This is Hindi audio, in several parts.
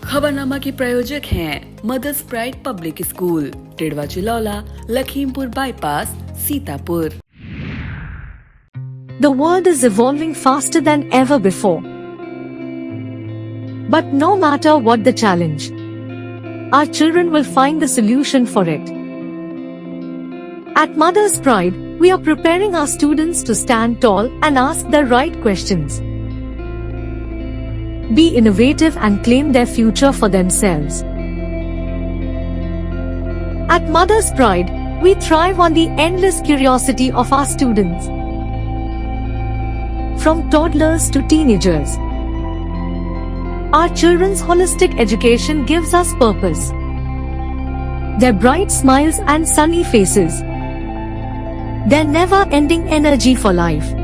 खबरनामा के प्रायोजक हैं Mother's Pride public school, Tidwa Chilaula, Lakhimpur bypass, Sitapur. The world is evolving faster than ever before. But no matter what the challenge, our children will find the solution for it. At Mother's Pride, we are preparing our students to stand tall and ask the right questions, be innovative and claim their future for themselves. At Mother's Pride, we thrive on the endless curiosity of our students. From toddlers to teenagers, our children's holistic education gives us purpose. Their bright smiles and sunny faces, their never-ending energy for life,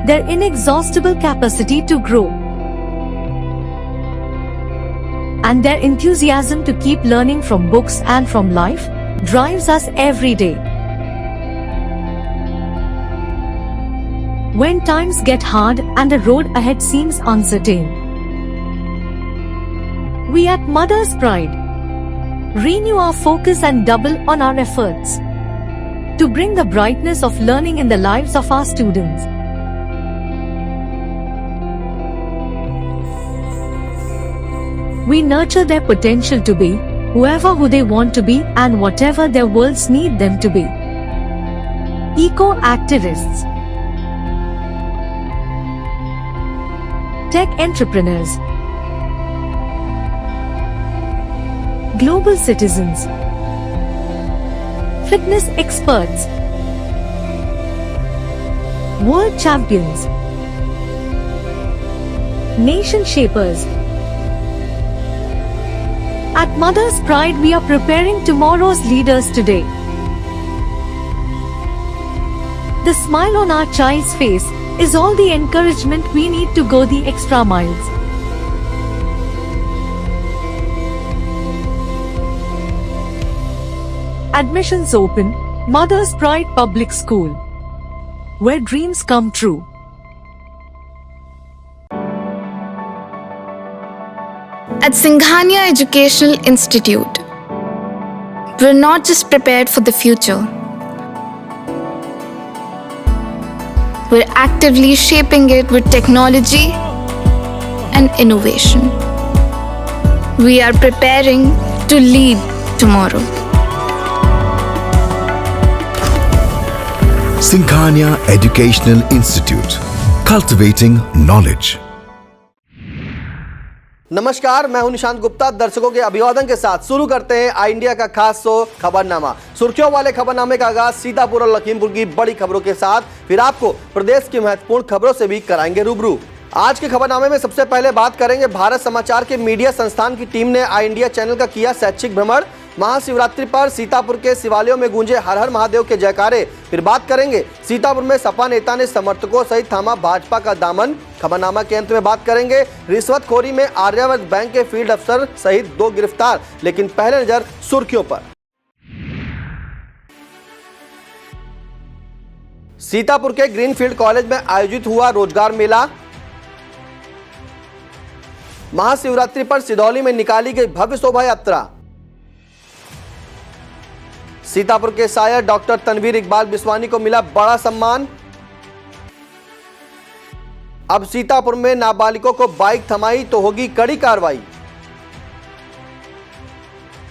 their inexhaustible capacity to grow, and their enthusiasm to keep learning from books and from life drives us every day. When times get hard and the road ahead seems uncertain, we at Mother's Pride renew our focus and double on our efforts to bring the brightness of learning in the lives of our students. We nurture their potential to be who they want to be and whatever their worlds need them to be. Eco-activists, tech entrepreneurs, global citizens, fitness experts, world champions, nation shapers. At Mother's Pride, we are preparing tomorrow's leaders today. The smile on our child's face is all the encouragement we need to go the extra miles. Admissions open, Mother's Pride Public School, where dreams come true. At Singhania Educational Institute, we're not just prepared for the future, we're actively shaping it with technology and innovation. We are preparing to lead tomorrow. Singhania Educational Institute, cultivating knowledge. नमस्कार, मैं हूं निशांत गुप्ता। दर्शकों के अभिवादन के साथ शुरू करते हैं आई इंडिया का खास शो खबरनामा। सुर्खियों वाले खबरनामे का आगाज सीतापुर और लखीमपुर की बड़ी खबरों के साथ, फिर आपको प्रदेश की महत्वपूर्ण खबरों से भी कराएंगे रूबरू। आज के खबरनामे में सबसे पहले बात करेंगे भारत समाचार के मीडिया संस्थान की टीम ने आई इंडिया चैनल का किया शैक्षिक भ्रमण। महाशिवरात्रि पर सीतापुर के शिवालयों में गूंजे हर हर महादेव के जयकारे। फिर बात करेंगे सीतापुर में सपा नेता ने समर्थकों सहित थामा भाजपा का दामन। खबरनामा के अंत में बात करेंगे रिश्वतखोरी में आर्यावर्त बैंक के फील्ड अफसर सहित 2 गिरफ्तार। लेकिन पहले नजर सुर्खियों पर। सीतापुर के ग्रीनफील्ड कॉलेज में आयोजित हुआ रोजगार मेला। महाशिवरात्रि पर सिधौली में निकाली गई भव्य शोभा यात्रा। सीतापुर के शायर डॉक्टर तनवीर इकबाल बिस्वानी को मिला बड़ा सम्मान। अब सीतापुर में नाबालिगों को बाइक थमाई तो होगी कड़ी कार्रवाई।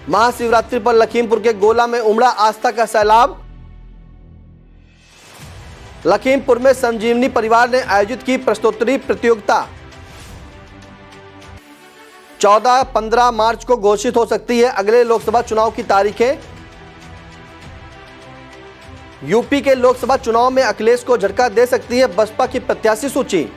महाशिवरात्रि पर लखीमपुर के गोला में उमड़ा आस्था का सैलाब। लखीमपुर में संजीवनी परिवार ने आयोजित की प्रश्नोत्तरी प्रतियोगिता। 14-15 मार्च को घोषित हो सकती है अगले लोकसभा चुनाव की तारीखें। यूपी के लोकसभा चुनाव में अखिलेश को झटका दे सकती है बसपा की प्रत्याशी सूची।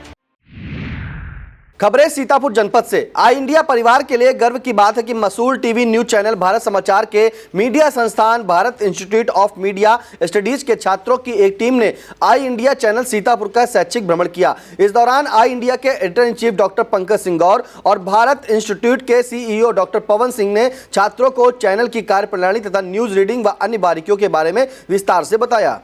खबरें सीतापुर जनपद से। आई इंडिया परिवार के लिए गर्व की बात है कि मशहूर टीवी न्यूज चैनल भारत समाचार के मीडिया संस्थान Bharat institute of media studies के छात्रों की एक टीम ने आई इंडिया चैनल सीतापुर का शैक्षिक भ्रमण किया। इस दौरान आई इंडिया के editor in chief doctor Pankaj Singh Gaur और भारत इंस्टीट्यूट के सीईओ डॉक्टर पवन सिंह ने छात्रों को चैनल की कार्यप्रणाली तथा न्यूज रीडिंग व अन्य बारीकियों के बारे में विस्तार से बताया।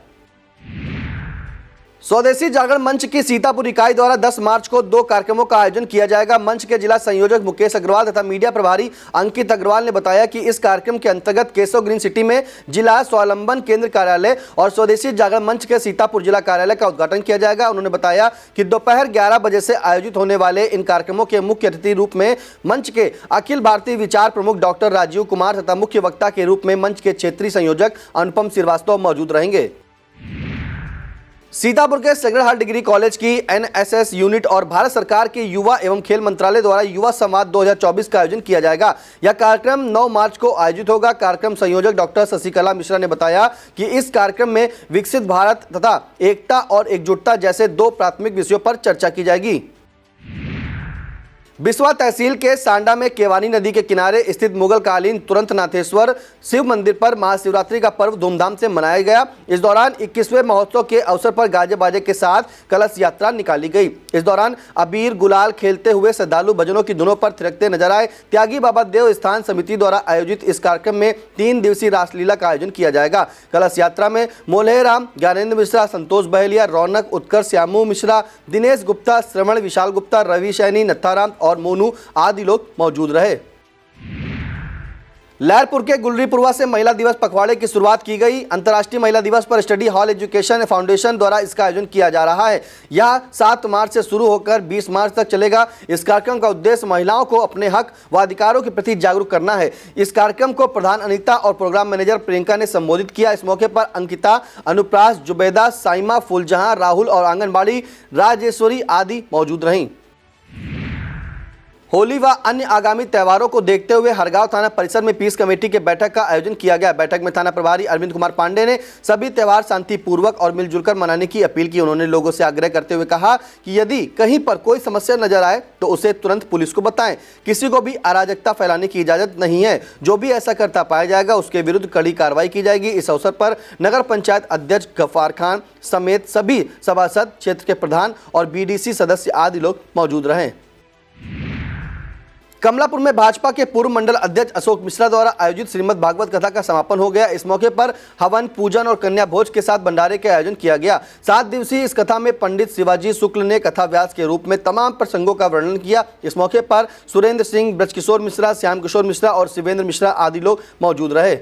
स्वदेशी जागरण मंच की सीतापुर इकाई द्वारा 10 मार्च को 2 कार्यक्रमों का आयोजन किया जाएगा। मंच के जिला संयोजक मुकेश अग्रवाल तथा मीडिया प्रभारी अंकित अग्रवाल ने बताया कि इस कार्यक्रम के अंतर्गत केशव ग्रीन सिटी में जिला स्वावलंबन केंद्र कार्यालय और स्वदेशी जागरण मंच के सीतापुर जिला कार्यालय का उद्घाटन किया जाएगा। उन्होंने बताया कि दोपहर 11 बजे से आयोजित होने वाले इन कार्यक्रमों के मुख्य अतिथि रूप में मंच के अखिल भारतीय विचार प्रमुख डॉक्टर राजीव कुमार तथा मुख्य वक्ता के रूप में मंच के क्षेत्रीय संयोजक अनुपम श्रीवास्तव मौजूद रहेंगे। सीतापुर के सेक्रेड हार्ट डिग्री कॉलेज की एनएसएस यूनिट और भारत सरकार के युवा एवं खेल मंत्रालय द्वारा युवा संवाद 2024 का आयोजन किया जाएगा। यह कार्यक्रम 9 मार्च को आयोजित होगा। कार्यक्रम संयोजक डॉक्टर शशिकला मिश्रा ने बताया कि इस कार्यक्रम में विकसित भारत तथा एकता और एकजुटता जैसे 2 प्राथमिक विषयों पर चर्चा की जाएगी। बिस्वा तहसील के सांडा में केवानी नदी के किनारे स्थित मुगल कालीन तुरंत नाथेश्वर शिव मंदिर पर महाशिवरात्रि का पर्व धूमधाम से मनाया गया। इस दौरान 21वें महोत्सव के अवसर पर गाजे बाजे के साथ कलश यात्रा निकाली गई। इस दौरान अबीर गुलाल खेलते हुए श्रद्धालु भजनों की धुनों पर थिरकते नजर आए। त्यागी बाबा देव स्थान समिति द्वारा आयोजित इस कार्यक्रम में 3 दिवसीय रासलीला का आयोजन किया जाएगा। कलश यात्रा में मोल्हेराम, ज्ञानेंद्र मिश्रा, संतोष बहेलिया, रौनक, उत्कर्ष, श्यामू मिश्रा, दिनेश गुप्ता, श्रवण विशाल गुप्ता, रवि सैनी, नत्थाराम और मोनू आदि लोग मौजूद रहे। लहरपुर के गुलरीपुरवा से महिला दिवस पखवाड़े की शुरुआत की गई। अंतर्राष्ट्रीय महिला दिवस पर स्टडी हॉल एजुकेशन फाउंडेशन द्वारा इसका आयोजन किया जा रहा है। यह 7 मार्च से शुरू होकर 20 मार्च तक चलेगा। इस कार्यक्रम का उद्देश्य महिलाओं को अपने हक व अधिकारों के प्रति जागरूक करना है। इस कार्यक्रम को प्रधान अनीता और प्रोग्राम मैनेजर प्रियंका ने संबोधित किया। इस मौके पर अंकिता, अनुप्रास, जुबैदा, साइमा, फूलजहां, राहुल और आंगनबाड़ी राजेश्वरी आदि मौजूद रहीं। होली व अन्य आगामी त्योहारों को देखते हुए हरगांव थाना परिसर में पीस कमेटी के बैठक का आयोजन किया गया। बैठक में थाना प्रभारी अरविंद कुमार पांडे ने सभी त्योहार शांतिपूर्वक और मिलजुल कर मनाने की अपील की। उन्होंने लोगों से आग्रह करते हुए कहा कि यदि कहीं पर कोई समस्या नजर आए तो उसे तुरंत पुलिस को बताएं। किसी को भी अराजकता फैलाने की इजाजत नहीं है। जो भी ऐसा करता पाया जाएगा उसके विरुद्ध कड़ी कार्रवाई की जाएगी। इस अवसर पर नगर पंचायत अध्यक्ष गफ्फार खान समेत सभी सभासद, क्षेत्र के प्रधान और बीडीसी सदस्य आदि लोग मौजूद रहे। कमलापुर में भाजपा के पूर्व मंडल अध्यक्ष अशोक मिश्रा द्वारा आयोजित श्रीमद् भागवत कथा का समापन हो गया। इस मौके पर हवन, पूजन और कन्या भोज के साथ भंडारे का आयोजन किया गया। 7 दिवसीय इस कथा में पंडित शिवाजी शुक्ल ने कथा व्यास के रूप में तमाम प्रसंगों का वर्णन किया। इस मौके पर सुरेंद्र सिंह, ब्रजकिशोर मिश्रा, श्याम किशोर मिश्रा और शिवेंद्र मिश्रा आदि लोग मौजूद रहे।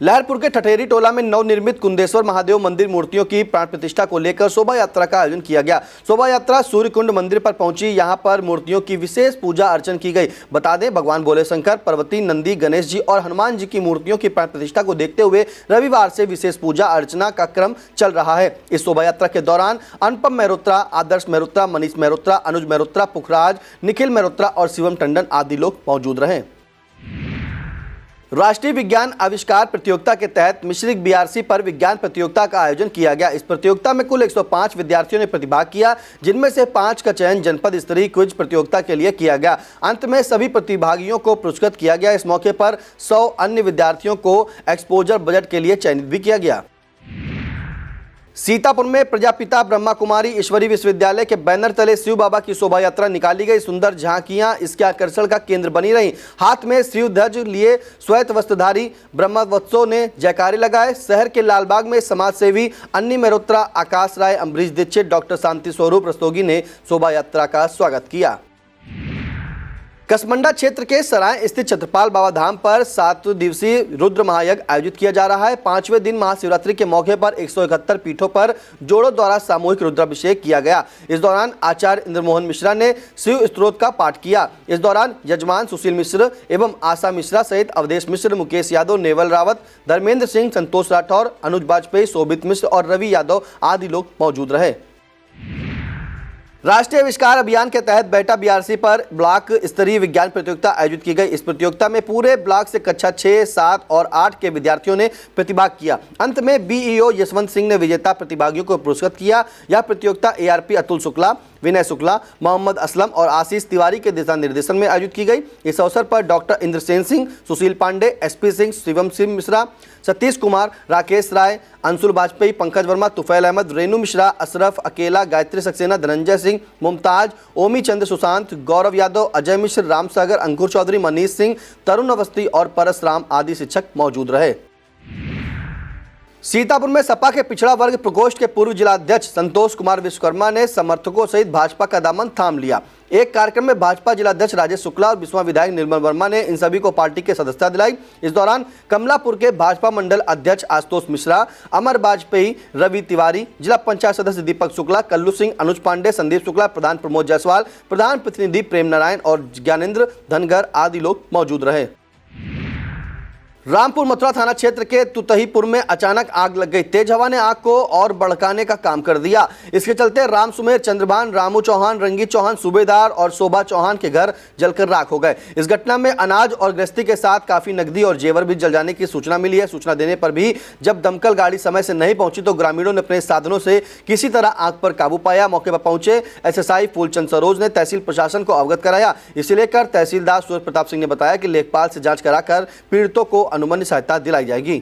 लहरपुर के ठठेरी टोला में नवनिर्मित कुंदेश्वर महादेव मंदिर मूर्तियों की प्राण प्रतिष्ठा को लेकर शोभा यात्रा का आयोजन किया गया। शोभा यात्रा सूर्यकुंड मंदिर पर पहुंची। यहां पर मूर्तियों की विशेष पूजा अर्चन की गई। बता दें, भगवान भोले शंकर, पार्वती, नंदी, गणेश जी और हनुमान जी की मूर्तियों की प्राण प्रतिष्ठा को देखते हुए रविवार से विशेष पूजा अर्चना का क्रम चल रहा है। इस शोभा यात्रा के दौरान अनुपम मेहरोत्रा, आदर्श मेहरोत्रा, मनीष मेहरोत्रा, अनुज मेहरोत्रा, पुखराज, निखिल मेहरोत्रा और शिवम टंडन आदि लोग मौजूद रहे। राष्ट्रीय विज्ञान आविष्कार प्रतियोगिता के तहत मिश्रिक बीआरसी पर विज्ञान प्रतियोगिता का आयोजन किया गया। इस प्रतियोगिता में कुल 105 विद्यार्थियों ने प्रतिभाग किया, जिनमें से 5 का चयन जनपद स्तरीय क्विज प्रतियोगिता के लिए किया गया। अंत में सभी प्रतिभागियों को पुरस्कृत किया गया। इस मौके पर 100 अन्य विद्यार्थियों को एक्सपोजर बजट के लिए चयनित भी किया गया। सीतापुर में प्रजापिता ब्रह्मा कुमारी ईश्वरी विश्वविद्यालय के बैनर तले शिव बाबा की शोभा यात्रा निकाली गई। सुंदर झांकियां इसके आकर्षण का केंद्र बनी रहीं। हाथ में शिव ध्वज लिए श्वेत वस्त्रधारी ब्रह्मवत्सों ने जयकारे लगाए। शहर के लालबाग में समाजसेवी अन्नी मेहरोत्रा, आकाश राय, अम्बरीश दीक्षित, डॉक्टर शांति स्वरूप रस्तोगी ने शोभा यात्रा का स्वागत किया। कसमंडा क्षेत्र के सराय स्थित छत्रपाल बाबा धाम पर 7 दिवसीय रुद्र महायज्ञ आयोजित किया जा रहा है। 5वें दिन महाशिवरात्रि के मौके पर 171 पीठों पर जोड़ों द्वारा सामूहिक रुद्राभिषेक किया गया। इस दौरान आचार्य इंद्रमोहन मिश्रा ने शिव स्तोत्र का पाठ किया। इस दौरान यजमान सुशील मिश्र एवं आशा मिश्रा सहित अवधेश मिश्र, मुकेश यादव, नेवल रावत, धर्मेंद्र सिंह, संतोष राठौर, अनुज वाजपेयी, शोभित मिश्र और रवि यादव आदि लोग मौजूद रहे। राष्ट्रीय आविष्कार अभियान के तहत बेहटा बीआरसी पर ब्लॉक स्तरीय विज्ञान प्रतियोगिता आयोजित की गई। इस प्रतियोगिता में पूरे ब्लॉक से कक्षा 6, 7 और 8 के विद्यार्थियों ने प्रतिभाग किया। अंत में बीईओ यशवंत सिंह ने विजेता प्रतिभागियों को पुरस्कृत किया। यह प्रतियोगिता एआरपी अतुल शुक्ला, विनय शुक्ला, मोहम्मद असलम और आशीष तिवारी के दिशा निर्देशन में आयोजित की गई। इस अवसर पर डॉक्टर इंद्रसेन सिंह, सुशील पांडे, एसपी सिंह, शिवम सिंह मिश्रा, सतीश कुमार, राकेश राय, अंशुल वाजपेयी, पंकज वर्मा, तुफैल अहमद, रेनू मिश्रा, अशरफ, अकेला, गायत्री सक्सेना, धनंजय सिंह, मुमताज, ओमी चंद्र, सुशांत, गौरव यादव, अजय मिश्र, राम सागर, अंकुर चौधरी, मनीष सिंह, तरुण अवस्थी और परसराम आदि शिक्षक मौजूद रहे। सीतापुर में सपा के पिछड़ा वर्ग प्रकोष्ठ के पूर्व जिलाध्यक्ष संतोष कुमार विश्वकर्मा ने समर्थकों सहित भाजपा का दामन थाम लिया। एक कार्यक्रम में भाजपा जिलाध्यक्ष राजेश शुक्ला और बिस्वा विधायक निर्मल वर्मा ने इन सभी को पार्टी की सदस्यता दिलाई। इस दौरान कमलापुर के भाजपा मंडल अध्यक्ष आशुतोष मिश्रा, अमर वाजपेयी, रवि तिवारी, जिला पंचायत सदस्य दीपक शुक्ला, कल्लू सिंह, अनुज पांडे, संदीप शुक्ला, प्रधान प्रमोद जायसवाल, प्रधान प्रतिनिधि प्रेम नारायण और ज्ञानेंद्र धनगर आदि लोग मौजूद रहे। रामपुर मथुरा थाना क्षेत्र के तुतहीपुर में अचानक आग लग गई। तेज हवा ने आग को और भड़काने का काम कर दिया। इसके चलते राम सुमेर, चंद्रभान, रामू चौहान, रंगीत चौहान, सूबेदार और शोभा चौहान के घर जलकर राख हो गए। इस घटना में अनाज और गृहस्थी के साथ काफी नकदी और जेवर भी जल जाने की सूचना मिली है। सूचना देने पर भी जब दमकल गाड़ी समय से नहीं पहुंची तो ग्रामीणों ने अपने साधनों से किसी तरह आग पर काबू पाया। मौके पर पहुंचे एसएसआई फूलचंद सरोज ने तहसील प्रशासन को अवगत कराया। इसे लेकर तहसीलदार सूरज प्रताप सिंह ने बताया कि लेखपाल से जांच कराकर पीड़ितों को अनुमन्य सहायता दिलाई जाएगी।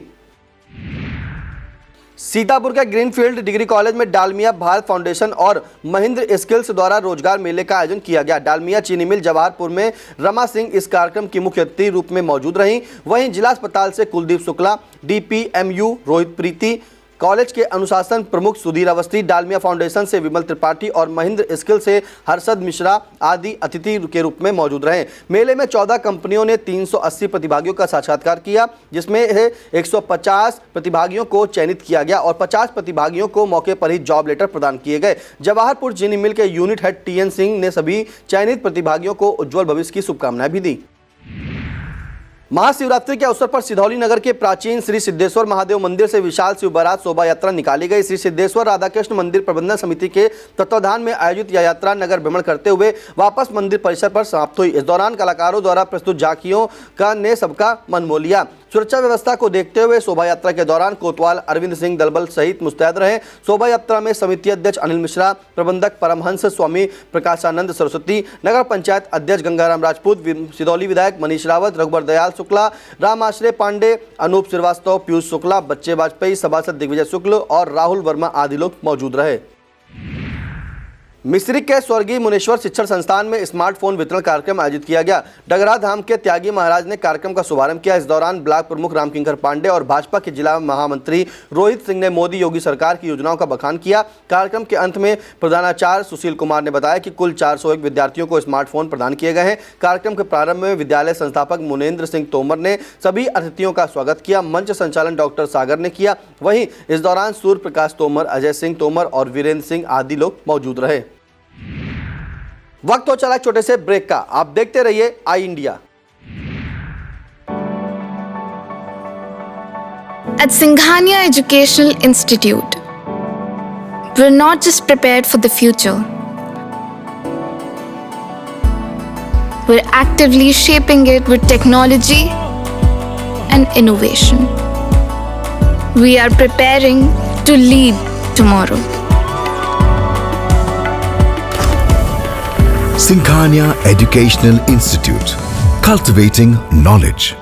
सीतापुर के ग्रीनफील्ड डिग्री कॉलेज में डालमिया भारत फाउंडेशन और महिंद्र स्किल्स द्वारा रोजगार मेले का आयोजन किया गया। डालमिया चीनी मिल जवाहरपुर में रमा सिंह इस कार्यक्रम की मुख्य अतिथि रूप में मौजूद रहीं। वहीं जिला अस्पताल से कुलदीप शुक्ला, डीपीएमयू रोहित प्रीति, कॉलेज के अनुशासन प्रमुख सुधीर अवस्थी, डालमिया फाउंडेशन से विमल त्रिपाठी और महिंद्र स्किल से हर्षद मिश्रा आदि अतिथि के रूप में मौजूद रहे। मेले में 14 कंपनियों ने 380 प्रतिभागियों का साक्षात्कार किया, जिसमें 150 प्रतिभागियों को चयनित किया गया और 50 प्रतिभागियों को मौके पर ही जॉब लेटर प्रदान किए गए। जवाहरपुर चीनी मिल के यूनिट हेड टीएन सिंह ने सभी चयनित प्रतिभागियों को उज्जवल भविष्य की शुभकामनाएं भी दी। महाशिवरात्रि के अवसर पर सिधौली नगर के प्राचीन श्री सिद्धेश्वर महादेव मंदिर से विशाल शिव बारात शोभा यात्रा निकाली गई। श्री सिद्धेश्वर राधाकृष्ण मंदिर प्रबंधन समिति के तत्वाधान में आयोजित यह यात्रा नगर भ्रमण करते हुए वापस मंदिर परिसर पर समाप्त हुई। इस दौरान कलाकारों द्वारा प्रस्तुत झांकियों ने सबका मन मोह लिया। सुरक्षा व्यवस्था को देखते हुए शोभा यात्रा के दौरान कोतवाल अरविंद सिंह दलबल सहित मुस्तैद रहे। शोभा यात्रा में समिति अध्यक्ष अनिल मिश्रा, प्रबंधक परमहंस स्वामी प्रकाशानंद सरस्वती, नगर पंचायत अध्यक्ष गंगाराम राजपूत, सिधौली विधायक मनीष रावत, रघुबर दयाल शुक्ला, राम आश्रय पांडे, अनूप श्रीवास्तव, पीयूष शुक्ला, बच्चे वाजपेयी, सभासद दिग्विजय शुक्ल और राहुल वर्मा आदि लोग मौजूद रहे। मिस्री के स्वर्गीय मुनेश्वर शिक्षण संस्थान में स्मार्टफोन वितरण कार्यक्रम आयोजित किया गया। डगरा धाम के त्यागी महाराज ने कार्यक्रम का शुभारंभ किया। इस दौरान ब्लॉक प्रमुख रामकिंकर पांडे और भाजपा के जिला महामंत्री रोहित सिंह ने मोदी योगी सरकार की योजनाओं का बखान किया। कार्यक्रम के अंत में प्रधानाचार्य सुशील कुमार ने बताया कि कुल 401 विद्यार्थियों को स्मार्टफोन प्रदान किए गए हैं। कार्यक्रम के प्रारंभ में विद्यालय संस्थापक मुनेन्द्र सिंह तोमर ने सभी अतिथियों का स्वागत किया। मंच संचालन डॉक्टर सागर ने किया। वहीं इस दौरान सूर्य प्रकाश तोमर, अजय सिंह तोमर और वीरेंद्र सिंह आदि लोग मौजूद रहे। वक्त हो चला छोटे से ब्रेक का। आप देखते रहिए आई India. At Singhania Educational Institute, we're not just prepared for the future, we're actively shaping it with technology and innovation. We are preparing to lead tomorrow. Singhania Educational Institute, cultivating knowledge.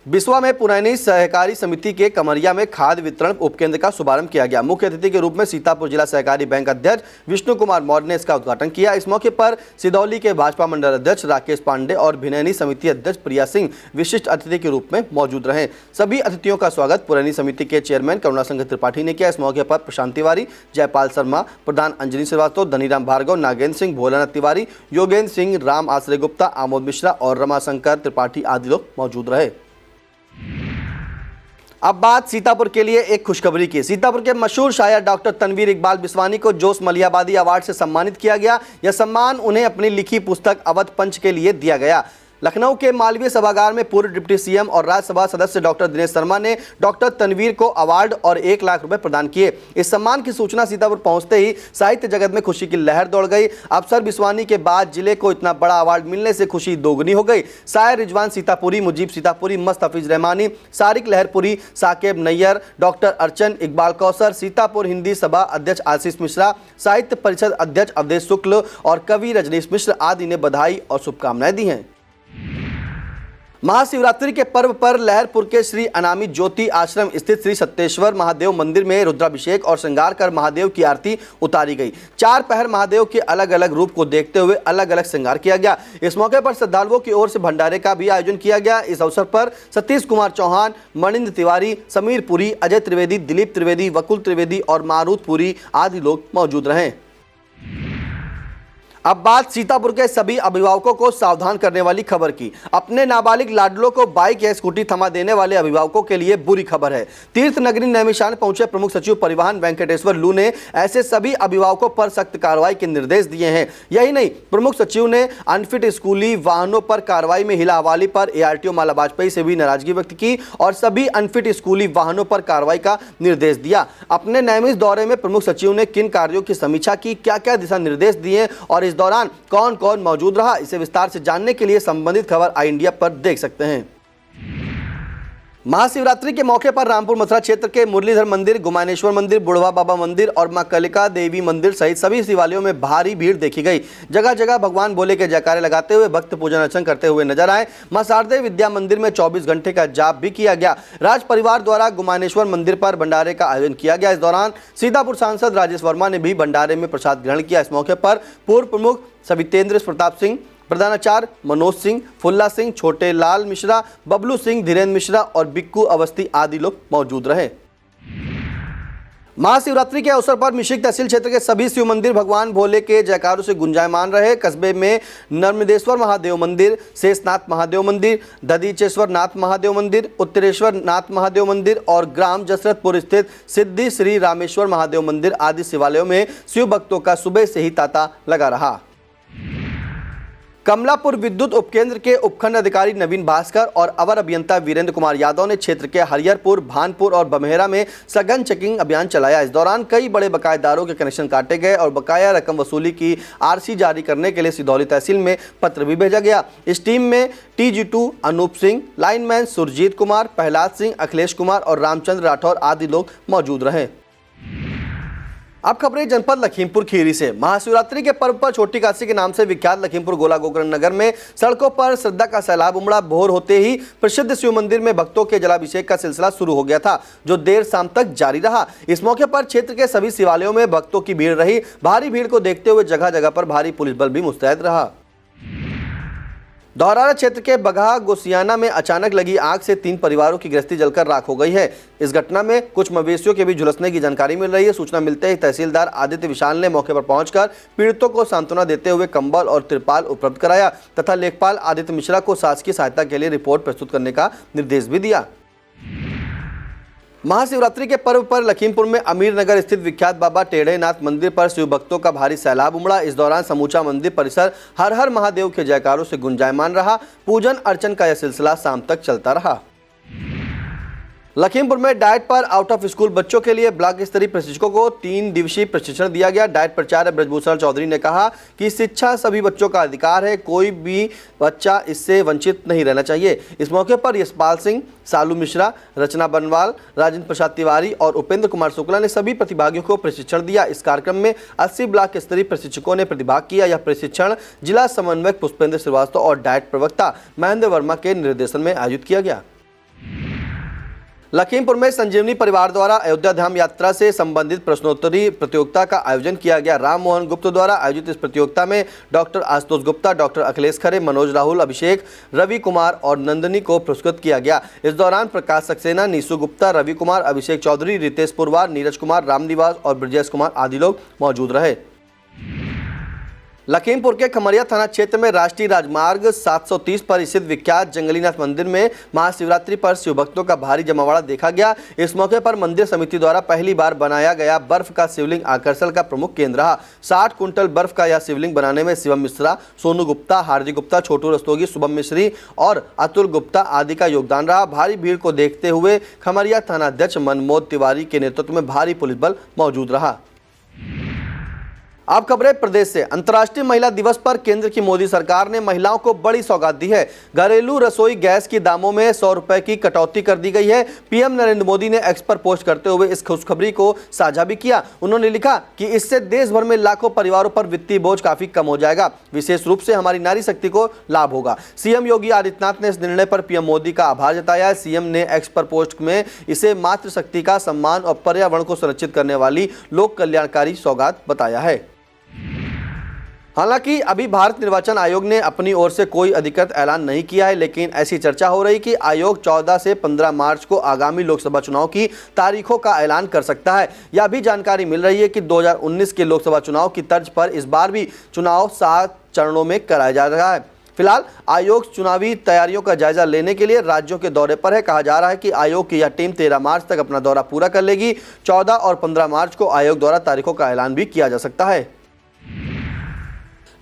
Biswa में पुरानी सहकारी समिति के कमरिया में खाद्य वितरण उपकेंद्र का शुभारंभ किया गया। मुख्य अतिथि के रूप में सीतापुर जिला सहकारी बैंक अध्यक्ष विष्णु कुमार मौर्य ने इसका उद्घाटन किया। इस मौके पर सिधौली के भाजपा मंडल अध्यक्ष राकेश पांडे और भिनैनी समिति अध्यक्ष प्रिया सिंह विशिष्ट अतिथि के रूप में मौजूद रहे। सभी अतिथियों का स्वागत पुरानी समिति के चेयरमैन करुणाशंकर त्रिपाठी ने किया। इस मौके पर प्रशांत तिवारी, जयपाल शर्मा, प्रधान अंजनी श्रीवास्तव, धनीराम भार्गव, नागेंद्र सिंह, भोलानाथ तिवारी, योगेंद्र सिंह, राम आश्रय गुप्ता, आमोद मिश्रा और रमाशंकर त्रिपाठी आदि लोग मौजूद रहे। अब बात सीतापुर के लिए एक खुशखबरी की। सीतापुर के मशहूर शायर डॉक्टर तनवीर इकबाल बिस्वानी को जोश मलियाबादी अवार्ड से सम्मानित किया गया। यह सम्मान उन्हें अपनी लिखी पुस्तक अवध पंच के लिए दिया गया। लखनऊ के मालवीय सभागार में पूर्व डिप्टी सीएम और राज्यसभा सदस्य डॉक्टर दिनेश शर्मा ने डॉक्टर तनवीर को अवार्ड और 1 लाख रुपए प्रदान किए। इस सम्मान की सूचना सीतापुर पहुंचते ही साहित्य जगत में खुशी की लहर दौड़ गई। अफसर बिस्वानी के बाद जिले को इतना बड़ा अवार्ड मिलने से खुशी दोगुनी हो गई। शायर रिजवान सीतापुरी, मुजीब सीतापुरी, मस्त हफीज रहमानी, सारिक लहरपुरी, साकेब नैयर, डॉक्टर अर्चन, इकबाल कौसर, सीतापुर हिंदी सभा अध्यक्ष आशीष मिश्रा, साहित्य परिषद अध्यक्ष अवधेश शुक्ल और कवि रजनीश मिश्र आदि ने बधाई और शुभकामनाएं दी हैं। महाशिवरात्रि के पर्व पर लहरपुर के श्री अनामी ज्योति आश्रम स्थित श्री सत्तेश्वर महादेव मंदिर में रुद्राभिषेक और श्रृंगार कर महादेव की आरती उतारी गई। 4 पहर महादेव के अलग अलग रूप को देखते हुए अलग अलग श्रृंगार किया गया। इस मौके पर श्रद्धालुओं की ओर से भंडारे का भी आयोजन किया गया। इस अवसर पर सतीश कुमार चौहान, मणिंद्र तिवारी, समीर पुरी, अजय त्रिवेदी, दिलीप त्रिवेदी, वकुल त्रिवेदी और मारुत पुरी आदि लोग मौजूद रहे। अब बात सीतापुर के सभी अभिभावकों को सावधान करने वाली खबर की। अपने नाबालिग लाडलों को बाइक या स्कूटी थमा देने वाले अभिभावकों के लिए बुरी खबर है। तीर्थ नगरी नैमिषारण्य पहुंचे प्रमुख सचिव परिवहन वेंकटेश्वर लू ने ऐसे सभी अभिभावकों पर सख्त कार्रवाई के निर्देश दिए हैं। यही नहीं, प्रमुख सचिव ने अनफिट स्कूली वाहनों पर कार्रवाई में हिला हवाली पर ARTO माला वाजपेयी से भी नाराजगी व्यक्त की और सभी अनफिट स्कूली वाहनों पर कार्रवाई का निर्देश दिया। अपने नैमिष दौरे में प्रमुख सचिव ने किन कार्यों की समीक्षा की, क्या क्या दिशा निर्देश दिए और इस दौरान कौन कौन मौजूद रहा, इसे विस्तार से जानने के लिए संबंधित खबर आई इंडिया पर देख सकते हैं। महाशिवरात्रि के मौके पर रामपुर मथुरा क्षेत्र के मुरलीधर मंदिर, गुमानेश्वर मंदिर, बुढ़वा बाबा मंदिर और मां कलिका देवी मंदिर सहित सभी शिवालयों में भारी भीड़ देखी गई। जगह जगह भगवान भोले के जयकारे लगाते हुए भक्त पूजन अर्चन करते हुए नजर आए। मां शारदे विद्या मंदिर में 24 घंटे का जाप भी किया गया। राज परिवार द्वारा गुमानेश्वर मंदिर पर भंडारे का आयोजन किया गया। इस दौरान सीतापुर सांसद राजेश वर्मा ने भी भंडारे में प्रसाद ग्रहण किया। इस मौके पर पूर्व प्रमुख सवितेंद्र प्रताप सिंह, प्रधानाचार्य मनोज सिंह, फुल्ला सिंह, छोटे लाल मिश्रा, बबलू सिंह, धीरेन्द्र मिश्रा और बिक्कू अवस्थी आदि लोग मौजूद रहे। महाशिवरात्रि के अवसर पर मिश्रिक तहसील क्षेत्र के सभी शिव मंदिर भगवान भोले के जयकारों से गुंजायमान रहे। कस्बे में नर्मदेश्वर महादेव मंदिर, शेषनाथ महादेव मंदिर, दधीचेश्वर नाथ महादेव मंदिर, उत्तरेश्वर नाथ महादेव मंदिर और ग्राम जसरतपुर स्थित सिद्धि श्री रामेश्वर महादेव मंदिर आदि शिवालयों में शिव भक्तों का सुबह से ही तांता लगा रहा। कमलापुर विद्युत उपकेंद्र के उपखंड अधिकारी नवीन भास्कर और अवर अभियंता वीरेंद्र कुमार यादव ने क्षेत्र के हरिहरपुर, भानपुर और बमेहरा में सघन चेकिंग अभियान चलाया। इस दौरान कई बड़े बकायेदारों के कनेक्शन काटे गए और बकाया रकम वसूली की RC जारी करने के लिए सिधौली तहसील में पत्र भी भेजा गया। इस टीम में TG2 अनूप सिंह, लाइनमैन सुरजीत कुमार, प्रहलाद सिंह, अखिलेश कुमार और रामचंद्र राठौर आदि लोग मौजूद रहे। अब खबरें जनपद लखीमपुर खीरी से। महाशिवरात्रि के पर्व पर छोटी काशी के नाम से विख्यात लखीमपुर गोला गोकर्ण नगर में सड़कों पर श्रद्धा का सैलाब उमड़ा। भोर होते ही प्रसिद्ध शिव मंदिर में भक्तों के जलाभिषेक का सिलसिला शुरू हो गया था, जो देर शाम तक जारी रहा। इस मौके पर क्षेत्र के सभी शिवालयों में भक्तों की भीड़ रही। भारी भीड़ को देखते हुए जगह जगह पर भारी पुलिस बल भी मुस्तैद रहा। धौरारा क्षेत्र के बगहा गोसियाना में अचानक लगी आग से 3 परिवारों की गृहस्थी जलकर राख हो गई है। इस घटना में कुछ मवेशियों के भी झुलसने की जानकारी मिल रही है। सूचना मिलते ही तहसीलदार आदित्य विशाल ने मौके पर पहुंचकर पीड़ितों को सांत्वना देते हुए कंबल और तिरपाल उपलब्ध कराया तथा लेखपाल आदित्य मिश्रा को शासकीय सहायता के लिए रिपोर्ट प्रस्तुत करने का निर्देश भी दिया। महाशिवरात्रि के पर्व पर लखीमपुर में अमीरनगर स्थित विख्यात बाबा टेढ़ेनाथ मंदिर पर शिव भक्तों का भारी सैलाब उमड़ा। इस दौरान समूचा मंदिर परिसर हर हर महादेव के जयकारों से गुंजायमान रहा। पूजन अर्चन का यह सिलसिला शाम तक चलता रहा। लखीमपुर में डाइट पर आउट ऑफ स्कूल बच्चों के लिए ब्लॉक स्तरीय प्रशिक्षकों को 3 दिवसीय प्रशिक्षण दिया गया। डाइट प्राचार्य ब्रजभूषण चौधरी ने कहा कि शिक्षा सभी बच्चों का अधिकार है, कोई भी बच्चा इससे वंचित नहीं रहना चाहिए। इस मौके पर यशपाल सिंह, सालू मिश्रा, रचना बनवाल, राजेंद्र प्रसाद तिवारी और उपेंद्र कुमार शुक्ला ने सभी प्रतिभागियों को प्रशिक्षण दिया। इस कार्यक्रम में 80 ब्लॉक स्तरीय प्रशिक्षकों ने प्रतिभाग किया। यह प्रशिक्षण जिला समन्वयक पुष्पेंद्र श्रीवास्तव और डाइट प्रवक्ता महेंद्र वर्मा के निर्देशन में आयोजित किया गया। लखीमपुर में संजीवनी परिवार द्वारा अयोध्या धाम यात्रा से संबंधित प्रश्नोत्तरी प्रतियोगिता का आयोजन किया गया। राम मोहन गुप्त द्वारा आयोजित इस प्रतियोगिता में डॉक्टर आशुतोष गुप्ता, डॉक्टर अखिलेश खरे, मनोज राहुल, अभिषेक, रवि कुमार और नंदनी को पुरस्कृत किया गया। इस दौरान प्रकाश सक्सेना, नीसू गुप्ता, रवि कुमार, अभिषेक चौधरी, रितेश पुरवार, नीरज कुमार, रामनिवास और ब्रजेश कुमार आदि लोग मौजूद रहे। लखीमपुर के खमरिया थाना क्षेत्र में राष्ट्रीय राजमार्ग 730 पर स्थित विख्यात जंगलीनाथ मंदिर में महाशिवरात्रि पर शिव भक्तों का भारी जमावड़ा देखा गया। इस मौके पर मंदिर समिति द्वारा पहली बार बनाया गया बर्फ का शिवलिंग आकर्षण का प्रमुख केंद्र रहा। 60 कुंटल बर्फ का यह शिवलिंग बनाने में शिवम मिश्रा, सोनू गुप्ता, हार्दिक गुप्ता, छोटू रस्तोगी, शुभम मिश्री और अतुल गुप्ता आदि का योगदान रहा। भारी भीड़ को देखते हुए खमरिया थाना अध्यक्ष मनमोद तिवारी के नेतृत्व में भारी पुलिस बल मौजूद रहा। अब खबरें प्रदेश से। अंतर्राष्ट्रीय महिला दिवस पर केंद्र की मोदी सरकार ने महिलाओं को बड़ी सौगात दी है। घरेलू रसोई गैस के दामों में 100 रुपए की कटौती कर दी गई है। पीएम नरेंद्र मोदी ने एक्स पर पोस्ट करते हुए इस खुशखबरी को साझा भी किया। उन्होंने लिखा कि इससे देश भर में लाखों परिवारों पर वित्तीय बोझ काफी कम हो जाएगा। विशेष रूप से हमारी नारी शक्ति को लाभ होगा। सीएम योगी आदित्यनाथ ने इस निर्णय पर पीएम मोदी का आभार जताया है। सीएम ने एक्स पर पोस्ट में इसे मातृशक्ति का सम्मान और पर्यावरण को संरक्षित करने वाली लोक कल्याणकारी सौगात बताया है। हालांकि अभी भारत निर्वाचन आयोग ने अपनी ओर से कोई अधिकृत ऐलान नहीं किया है, लेकिन ऐसी चर्चा हो रही कि आयोग 14 से 15 मार्च को आगामी लोकसभा चुनाव की तारीखों का ऐलान कर सकता है। यह भी जानकारी मिल रही है कि 2019 के लोकसभा चुनाव की तर्ज पर इस बार भी चुनाव 7 चरणों में कराया जा रहा है। फिलहाल आयोग चुनावी तैयारियों का जायजा लेने के लिए राज्यों के दौरे पर है। कहा जा रहा है कि आयोग की यह टीम 13 मार्च तक अपना दौरा पूरा कर लेगी। 14 और 15 मार्च को आयोग द्वारा तारीखों का ऐलान भी किया जा सकता है।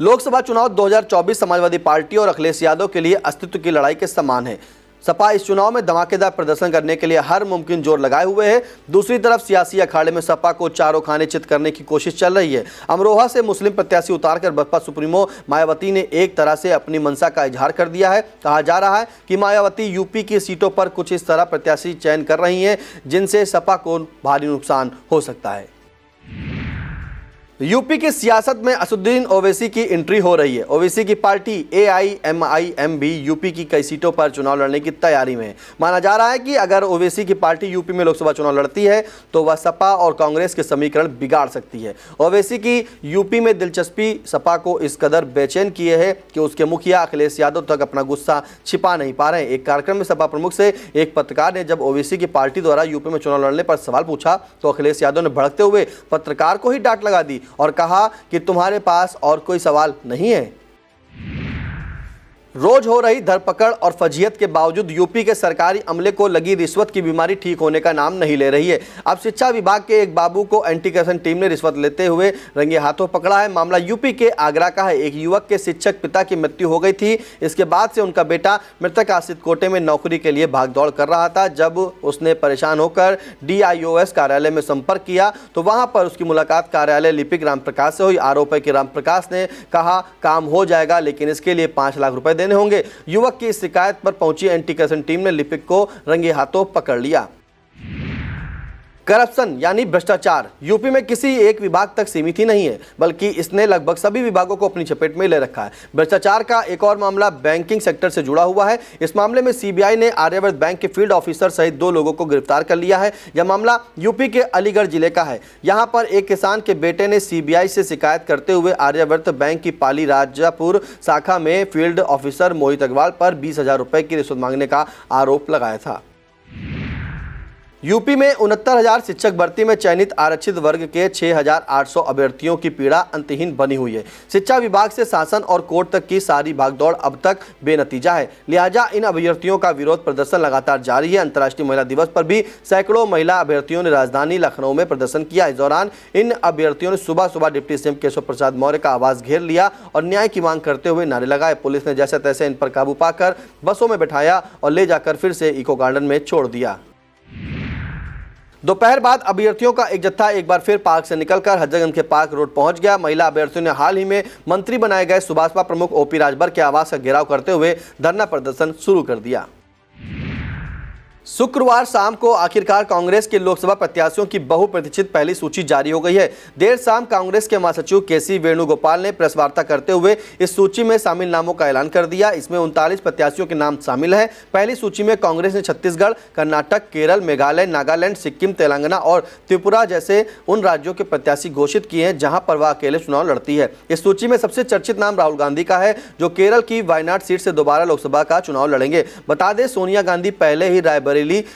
लोकसभा चुनाव 2024 समाजवादी पार्टी और अखिलेश यादव के लिए अस्तित्व की लड़ाई के समान है। सपा इस चुनाव में धमाकेदार प्रदर्शन करने के लिए हर मुमकिन जोर लगाए हुए है। दूसरी तरफ सियासी अखाड़े में सपा को चारों खाने चित करने की कोशिश चल रही है। अमरोहा से मुस्लिम प्रत्याशी उतारकर बसपा सुप्रीमो मायावती ने एक तरह से अपनी मंशा का इजहार कर दिया है। कहा जा रहा है कि मायावती यूपी की सीटों पर कुछ इस तरह प्रत्याशी चयन कर रही हैं जिनसे सपा को भारी नुकसान हो सकता है। यूपी की सियासत में असदुद्दीन ओवैसी की एंट्री हो रही है। ओवैसी की पार्टी AIMIM भी यूपी की कई सीटों पर चुनाव लड़ने की तैयारी में है। माना जा रहा है कि अगर ओवैसी की पार्टी यूपी में लोकसभा चुनाव लड़ती है तो वह सपा और कांग्रेस के समीकरण बिगाड़ सकती है। ओवैसी की यूपी में दिलचस्पी सपा को इस कदर बेचैन किए है कि उसके मुखिया अखिलेश यादव तक अपना गुस्सा छिपा नहीं पा रहे हैं। एक कार्यक्रम में सपा प्रमुख से एक पत्रकार ने जब ओवैसी की पार्टी द्वारा यूपी में चुनाव लड़ने पर सवाल पूछा तो अखिलेश यादव ने भड़कते हुए पत्रकार को ही डांट लगा दी और कहा कि तुम्हारे पास और कोई सवाल नहीं है। रोज हो रही धरपकड़ और फजीहत के बावजूद यूपी के सरकारी अमले को लगी रिश्वत की बीमारी ठीक होने का नाम नहीं ले रही है। अब शिक्षा विभाग के एक बाबू को एंटी करप्शन टीम ने रिश्वत लेते हुए रंगे हाथों पकड़ा है। मामला यूपी के आगरा का है। एक युवक के शिक्षक पिता की मृत्यु हो गई थी। इसके बाद से उनका बेटा मृतक आश्रित कोटे में नौकरी के लिए भागदौड़ कर रहा था। जब उसने परेशान होकर DIOS कार्यालय में संपर्क किया तो वहां पर उसकी मुलाकात कार्यालय लिपिक रामप्रकाश से हुई। आरोप है कि रामप्रकाश ने कहा काम हो जाएगा लेकिन इसके लिए 5 लाख रुपए होंगे। युवक की शिकायत पर पहुंची एंटी करप्शन टीम ने लिपिक को रंगे हाथों पकड़ लिया। करप्शन यानी भ्रष्टाचार यूपी में किसी एक विभाग तक सीमित ही नहीं है, बल्कि इसने लगभग सभी विभागों को अपनी चपेट में ले रखा है। भ्रष्टाचार का एक और मामला बैंकिंग सेक्टर से जुड़ा हुआ है। इस मामले में CBI ने आर्यावर्त बैंक के फील्ड ऑफिसर सहित 2 लोगों को गिरफ्तार कर लिया है। यह मामला यूपी के अलीगढ़ जिले का है। यहाँ पर एक किसान के बेटे ने CBI से शिकायत करते हुए आर्यावर्त बैंक की पाली राजापुर शाखा में फील्ड ऑफिसर मोहित अग्रवाल पर 20,000 रुपए की रिश्वत मांगने का आरोप लगाया था। यूपी में 69,000 शिक्षक भर्ती में चयनित आरक्षित वर्ग के 6,800 अभ्यर्थियों की पीड़ा अंतहीन बनी हुई है। शिक्षा विभाग से शासन और कोर्ट तक की सारी भागदौड़ अब तक बेनतीजा है। लिहाजा इन अभ्यर्थियों का विरोध प्रदर्शन लगातार जारी है। अंतर्राष्ट्रीय महिला दिवस पर भी सैकड़ों महिला अभ्यर्थियों ने राजधानी लखनऊ में प्रदर्शन किया। इस दौरान इन अभ्यर्थियों ने सुबह सुबह डिप्टी सीएम केशव प्रसाद मौर्य का आवास घेर लिया और न्याय की मांग करते हुए नारे लगाए। पुलिस ने जैसे तैसे इन पर काबू पाकर बसों में बैठाया और ले जाकर फिर से इको गार्डन में छोड़ दिया। दोपहर बाद अभ्यर्थियों का एक जत्था एक बार फिर पार्क से निकलकर हजरतगंज के पार्क रोड पहुंच गया। महिला अभ्यर्थियों ने हाल ही में मंत्री बनाए गए सुभाषपा प्रमुख OP राजभर के आवास का घेराव करते हुए धरना प्रदर्शन शुरू कर दिया। शुक्रवार शाम को आखिरकार कांग्रेस के लोकसभा प्रत्याशियों की बहुप्रतीक्षित पहली सूची जारी हो गई है। देर शाम कांग्रेस के महासचिव KC वेणुगोपाल ने प्रेस वार्ता करते हुए इस सूची में शामिल नामों का ऐलान कर दिया। इसमें 39 प्रत्याशियों के नाम शामिल हैं। पहली सूची में कांग्रेस ने छत्तीसगढ़, कर्नाटक, केरल, मेघालय, नागालैंड, सिक्किम, तेलंगाना और त्रिपुरा जैसे उन राज्यों के प्रत्याशी घोषित किए हैं जहां पर वह अकेले चुनाव लड़ती है। इस सूची में सबसे चर्चित नाम राहुल गांधी का है, जो केरल की वायनाड सीट से दोबारा लोकसभा का चुनाव लड़ेंगे। बता दें, सोनिया गांधी पहले ही रायबरेली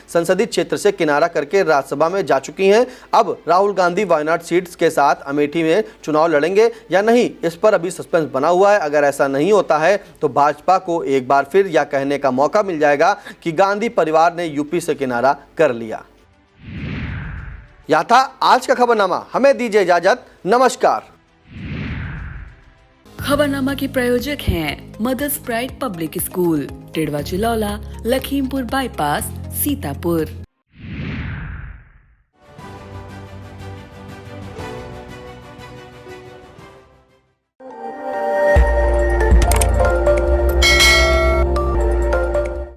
संसदीय क्षेत्र से किनारा करके राज्यसभा में जा चुकी हैं। अब राहुल गांधी वायनाड सीट्स के साथ अमेठी में चुनाव लड़ेंगे या नहीं, इस पर अभी सस्पेंस बना हुआ है। अगर ऐसा नहीं होता है तो भाजपा को एक बार फिर यह कहने का मौका मिल जाएगा कि गांधी परिवार ने यूपी से किनारा कर लिया। यह था आज का खबरनामा। हमें दीजिए इजाजत। नमस्कार। खबरनामा के प्रायोजक हैं Mother's Pride public school, Tidwa Chilaula, Lakhimpur bypass, Sitapur.